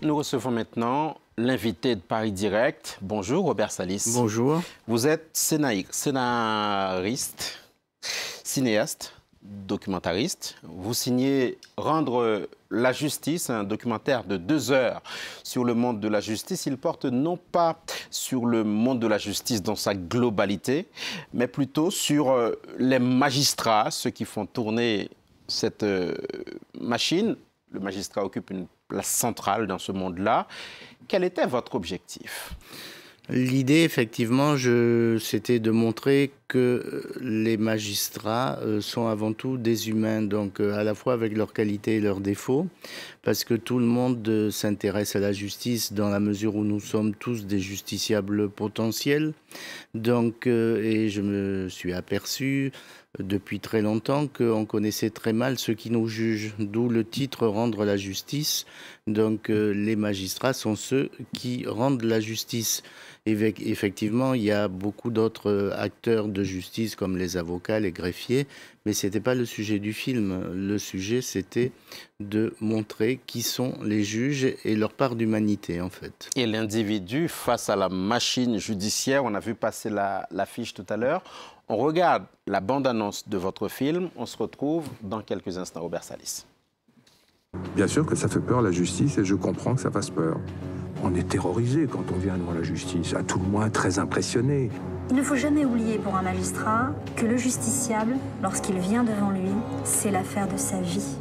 Nous recevons maintenant l'invité de Paris Direct. Bonjour Robert Salis. Bonjour. Vous êtes scénariste, cinéaste, documentariste. Vous signez Rendre la justice, un documentaire de 2 heures sur le monde de la justice. Il porte non pas sur le monde de la justice dans sa globalité, mais plutôt sur les magistrats, ceux qui font tourner cette machine. Le magistrat occupe une place centrale dans ce monde-là. Quel était votre objectif ? L'idée, effectivement, c'était de montrer que les magistrats sont avant tout des humains, donc à la fois avec leurs qualités et leurs défauts, parce que tout le monde s'intéresse à la justice dans la mesure où nous sommes tous des justiciables potentiels. Donc, et je me suis aperçu depuis très longtemps qu'on connaissait très mal ceux qui nous jugent, d'où le titre « Rendre la justice ». Donc les magistrats sont ceux qui rendent la justice. Effectivement, il y a beaucoup d'autres acteurs de justice comme les avocats, les greffiers, mais ce n'était pas le sujet du film. Le sujet, c'était de montrer qui sont les juges et leur part d'humanité, en fait. Et l'individu face à la machine judiciaire, on a vu passer l'affiche tout à l'heure. On regarde la bande-annonce de votre film, on se retrouve dans quelques instants. Robert Salis. Bien sûr que ça fait peur, la justice, et je comprends que ça fasse peur. On est terrorisé quand on vient devant la justice, à tout le moins très impressionné. Il ne faut jamais oublier pour un magistrat que le justiciable, lorsqu'il vient devant lui, c'est l'affaire de sa vie.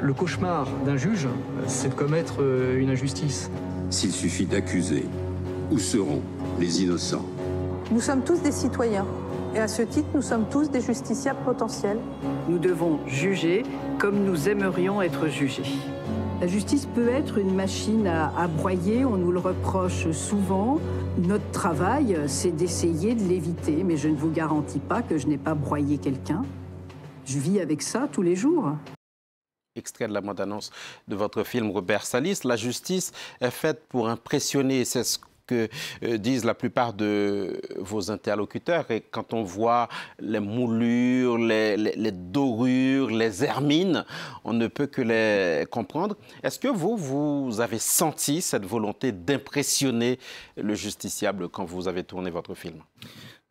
Le cauchemar d'un juge, c'est de commettre une injustice. S'il suffit d'accuser, où seront les innocents ? Nous sommes tous des citoyens. Et à ce titre, nous sommes tous des justiciables potentiels. Nous devons juger comme nous aimerions être jugés. La justice peut être une machine à broyer, on nous le reproche souvent. Notre travail, c'est d'essayer de l'éviter, mais je ne vous garantis pas que je n'ai pas broyé quelqu'un. Je vis avec ça tous les jours. Extrait de la bande-annonce de votre film Robert Salis. La justice est faite pour impressionner, c'est ce que disent la plupart de vos interlocuteurs. Et quand on voit les moulures, les dorures, les hermines, on ne peut que les comprendre. Est-ce que vous avez senti cette volonté d'impressionner le justiciable quand vous avez tourné votre film ?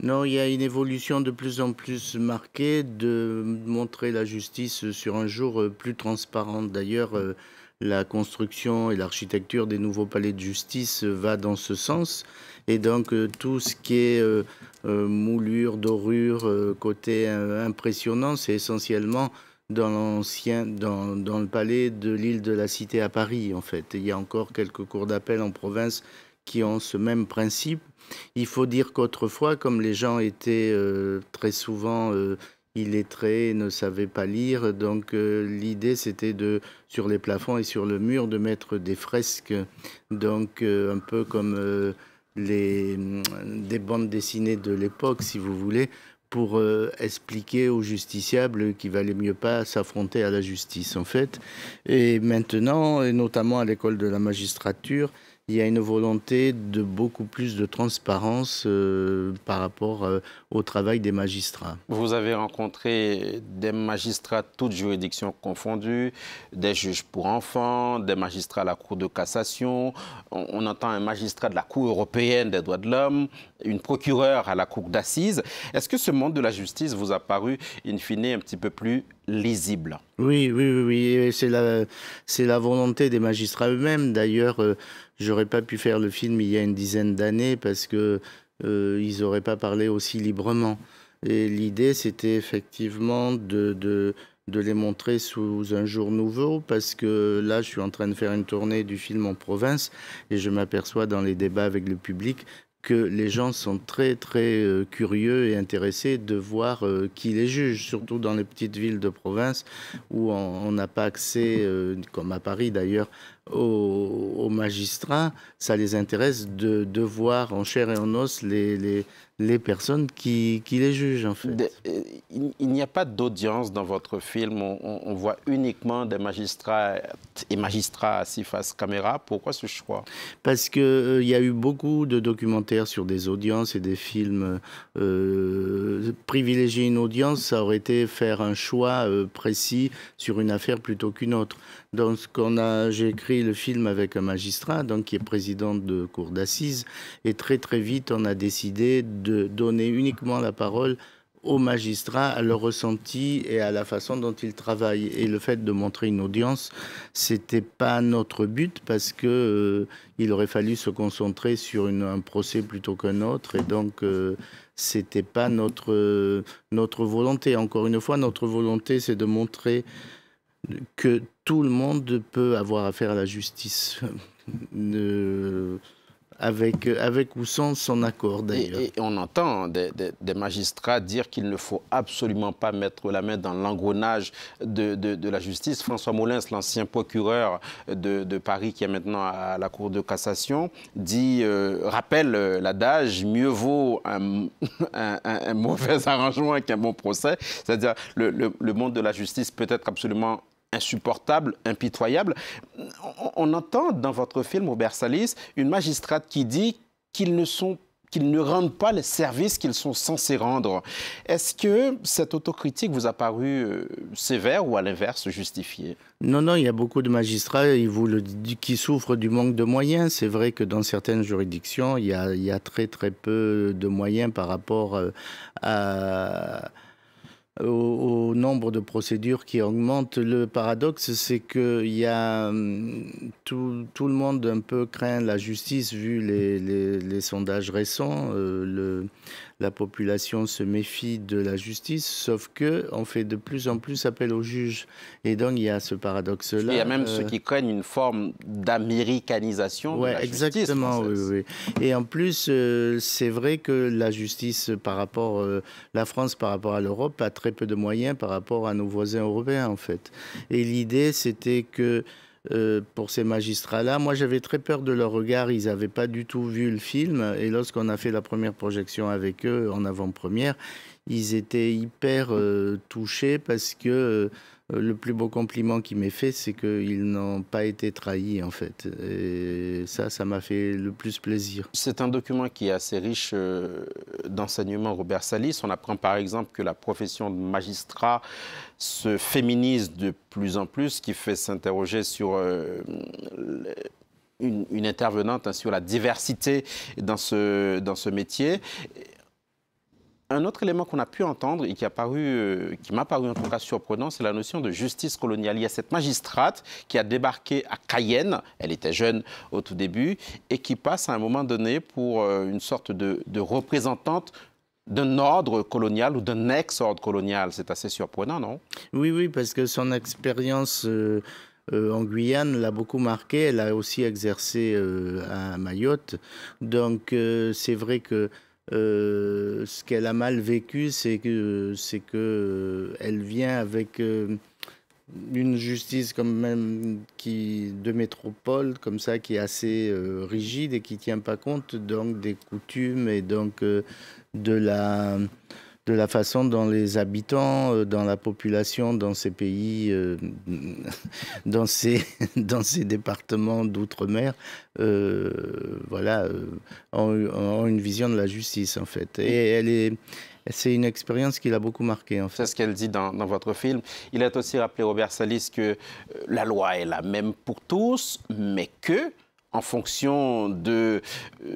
Non, il y a une évolution de plus en plus marquée de montrer la justice sur un jour plus transparent. D'ailleurs, la construction et l'architecture des nouveaux palais de justice va dans ce sens. Et donc, tout ce qui est moulure, dorure, côté impressionnant, c'est essentiellement dans le palais de l'île de la Cité à Paris, en fait. Il y a encore quelques cours d'appel en province qui ont ce même principe. Il faut dire qu'autrefois, comme les gens étaient très souvent illettrés, ne savaient pas lire, donc l'idée c'était sur les plafonds et sur le mur, de mettre des fresques, donc un peu comme des bandes dessinées de l'époque, si vous voulez, pour expliquer aux justiciables qu'il valait mieux pas s'affronter à la justice, en fait. Et maintenant, et notamment à l'école de la magistrature, il y a une volonté de beaucoup plus de transparence par rapport au travail des magistrats. Vous avez rencontré des magistrats, toutes juridictions confondues, des juges pour enfants, des magistrats à la Cour de cassation, on entend un magistrat de la Cour européenne des droits de l'homme, une procureure à la Cour d'assises. Est-ce que ce monde de la justice vous a paru, in fine, un petit peu plus lisible ? Oui. C'est la volonté des magistrats eux-mêmes. D'ailleurs, j'aurais pas pu faire le film il y a une dizaine d'années parce que ils n'auraient pas parlé aussi librement. Et l'idée, c'était effectivement de les montrer sous un jour nouveau, parce que là, je suis en train de faire une tournée du film en province et je m'aperçois dans les débats avec le public que les gens sont très, très curieux et intéressés de voir qui les juge, surtout dans les petites villes de province où on n'a pas accès, comme à Paris d'ailleurs, aux magistrats. Ça les intéresse de voir en chair et en os les personnes qui les jugent, en fait. Il n'y a pas d'audience dans votre film. On voit uniquement des magistrats et magistrats assis face caméra. Pourquoi ce choix? Parce qu'il y a eu beaucoup de documentaires sur des audiences et des films. Privilégier une audience, ça aurait été faire un choix précis sur une affaire plutôt qu'une autre. Donc, j'ai écrit créé le film avec un magistrat, donc qui est président de cour d'assises, et très très vite on a décidé de donner uniquement la parole aux magistrats, à leur ressenti et à la façon dont ils travaillent. Et le fait de montrer une audience, c'était pas notre but parce que il aurait fallu se concentrer sur un procès plutôt qu'un autre, et donc c'était pas notre volonté. Encore une fois, notre volonté, c'est de montrer que tout le monde peut avoir affaire à la justice. Avec ou sans son accord, d'ailleurs. Et on entend des magistrats dire qu'il ne faut absolument pas mettre la main dans l'engrenage de la justice. François Molins, l'ancien procureur de Paris, qui est maintenant à la Cour de cassation, rappelle l'adage « mieux vaut un mauvais arrangement qu'un bon procès ». C'est-à-dire le monde de la justice peut être absolument insupportable, impitoyable. On entend dans votre film, Robert Salis, une magistrate qui dit qu'ils ne rendent pas les services qu'ils sont censés rendre. Est-ce que cette autocritique vous a paru sévère ou à l'inverse justifiée? Non, il y a beaucoup de magistrats qui souffrent du manque de moyens. C'est vrai que dans certaines juridictions, il y a très très peu de moyens par rapport au nombre de procédures qui augmentent. Le paradoxe, c'est que tout le monde un peu craint la justice vu les sondages récents. La population se méfie de la justice, sauf qu'on fait de plus en plus appel aux juges. Et donc, il y a ce paradoxe-là. Il y a même ceux qui craignent une forme d'américanisation de la justice. Exactement, oui. Et en plus, c'est vrai que la justice la France par rapport à l'Europe a très peu de moyens par rapport à nos voisins européens, en fait. Et l'idée, c'était que pour ces magistrats-là, moi j'avais très peur de leur regard, ils n'avaient pas du tout vu le film, et lorsqu'on a fait la première projection avec eux en avant-première, ils étaient hyper touchés parce que le plus beau compliment qui m'est fait, c'est qu'ils n'ont pas été trahis, en fait. Et ça m'a fait le plus plaisir. C'est un document qui est assez riche d'enseignements, Robert Salis. On apprend par exemple que la profession de magistrat se féminise de plus en plus, ce qui fait s'interroger sur une intervenante sur la diversité dans ce métier. Un autre élément qu'on a pu entendre et qui m'a paru en tout cas surprenant, c'est la notion de justice coloniale. Il y a cette magistrate qui a débarqué à Cayenne, elle était jeune au tout début, et qui passe à un moment donné pour une sorte de représentante d'un ordre colonial ou d'un ex-ordre colonial. C'est assez surprenant, non? Oui, parce que son expérience en Guyane l'a beaucoup marqué. Elle a aussi exercé à Mayotte. Donc c'est vrai que ce qu'elle a mal vécu, c'est que elle vient avec une justice quand même de métropole comme ça, qui est assez rigide et qui tient pas compte donc des coutumes et donc de la façon dont les habitants, dans la population, dans ces pays, dans ces départements d'outre-mer, ont une vision de la justice, en fait. Et c'est une expérience qui l'a beaucoup marquée, en fait. C'est ce qu'elle dit dans votre film. Il est aussi rappelé, Robert Salis, que la loi est la même pour tous, mais que en fonction de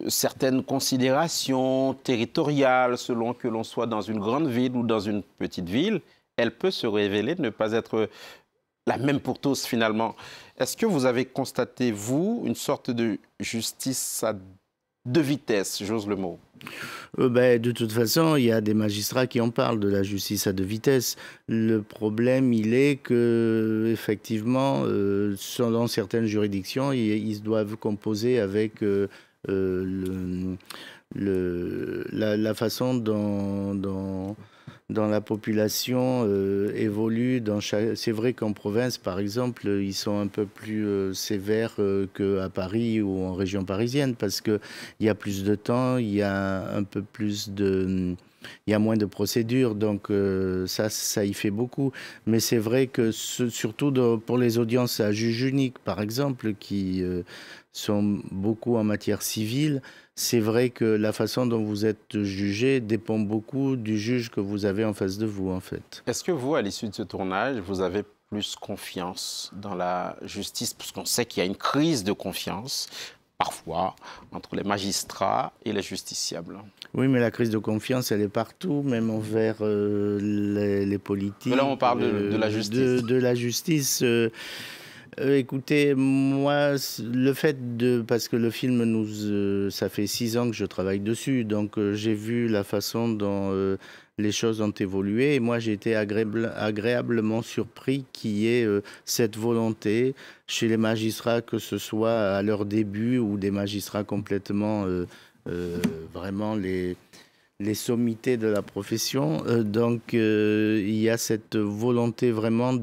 certaines considérations territoriales, selon que l'on soit dans une grande ville ou dans une petite ville, elle peut se révéler ne pas être la même pour tous, finalement. Est-ce que vous avez constaté, vous, une sorte de justice à deux vitesses, j'ose le mot? De toute façon, il y a des magistrats qui en parlent de la justice à deux vitesses. Le problème, il est que, effectivement, selon certaines juridictions, ils doivent composer avec la façon dont la population évolue. C'est vrai qu'en province, par exemple, ils sont un peu plus sévères qu'à Paris ou en région parisienne, parce qu'il y a plus de temps, il y a un peu plus il y a moins de procédures, donc ça y fait beaucoup. Mais c'est vrai que surtout pour les audiences à juge unique, par exemple, qui sont beaucoup en matière civile, c'est vrai que la façon dont vous êtes jugé dépend beaucoup du juge que vous avez en face de vous, en fait. Est-ce que vous, à l'issue de ce tournage, vous avez plus confiance dans la justice, parce qu'on sait qu'il y a une crise de confiance, parfois, entre les magistrats et les justiciables. Oui, mais la crise de confiance, elle est partout, même envers les politiques. Mais là, on parle de la justice. De la justice. Écoutez, moi, le fait de... Parce que le film, ça fait 6 ans que je travaille dessus, donc j'ai vu la façon dont les choses ont évolué. Et moi, j'ai été agréablement surpris qu'il y ait cette volonté chez les magistrats, que ce soit à leur début ou des magistrats complètement... vraiment les sommités de la profession. Donc, il y a cette volonté vraiment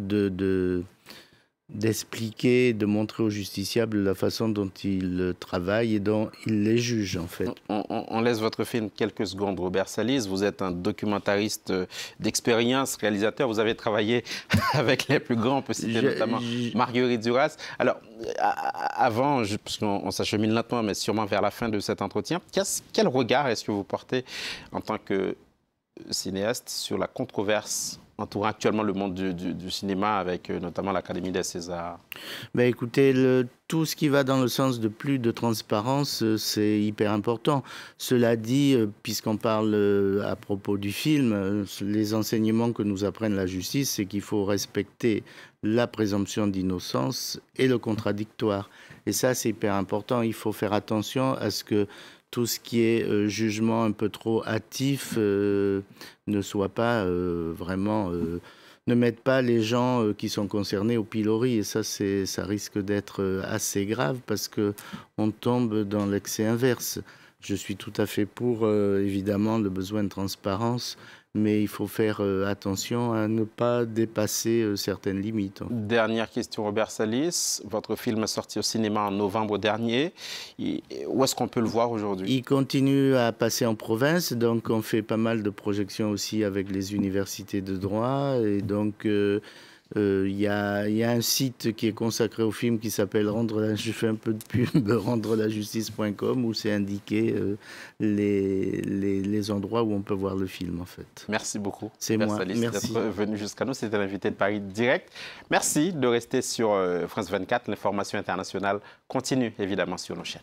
d'expliquer, de montrer aux justiciables la façon dont ils travaillent et dont ils les jugent, en fait. On laisse votre film quelques secondes, Robert Salis. Vous êtes un documentariste d'expérience, réalisateur. Vous avez travaillé avec les plus grands, on peut citer notamment Marguerite Duras. Alors, avant, parce qu'on s'achemine lentement, mais sûrement vers la fin de cet entretien, quel regard est-ce que vous portez en tant que cinéaste sur la controverse entourant actuellement le monde du cinéma, avec notamment l'Académie des Césars? Ben écoutez, tout ce qui va dans le sens de plus de transparence, c'est hyper important. Cela dit, puisqu'on parle à propos du film, les enseignements que nous apprennent la justice, c'est qu'il faut respecter la présomption d'innocence et le contradictoire. Et ça, c'est hyper important. Il faut faire attention à ce que tout ce qui est jugement un peu trop hâtif ne soit pas vraiment... ne mette pas les gens qui sont concernés au pilori. Et ça risque d'être assez grave parce qu'on tombe dans l'excès inverse. Je suis tout à fait pour, évidemment, le besoin de transparence, mais il faut faire attention à ne pas dépasser certaines limites. Dernière question, Robert Salis. Votre film est sorti au cinéma en novembre dernier. Où est-ce qu'on peut le voir aujourd'hui? Il continue à passer en province, donc on fait pas mal de projections aussi avec les universités de droit. Et donc, il y a un site qui est consacré au film qui s'appelle je fais un peu de pub, rendrelajustice.com, où c'est indiqué les endroits où on peut voir le film, en fait. Merci beaucoup. C'est moi. Merci d'être venu jusqu'à nous. C'était l'invité de Paris Direct. Merci de rester sur France 24. L'information internationale continue évidemment sur nos chaînes.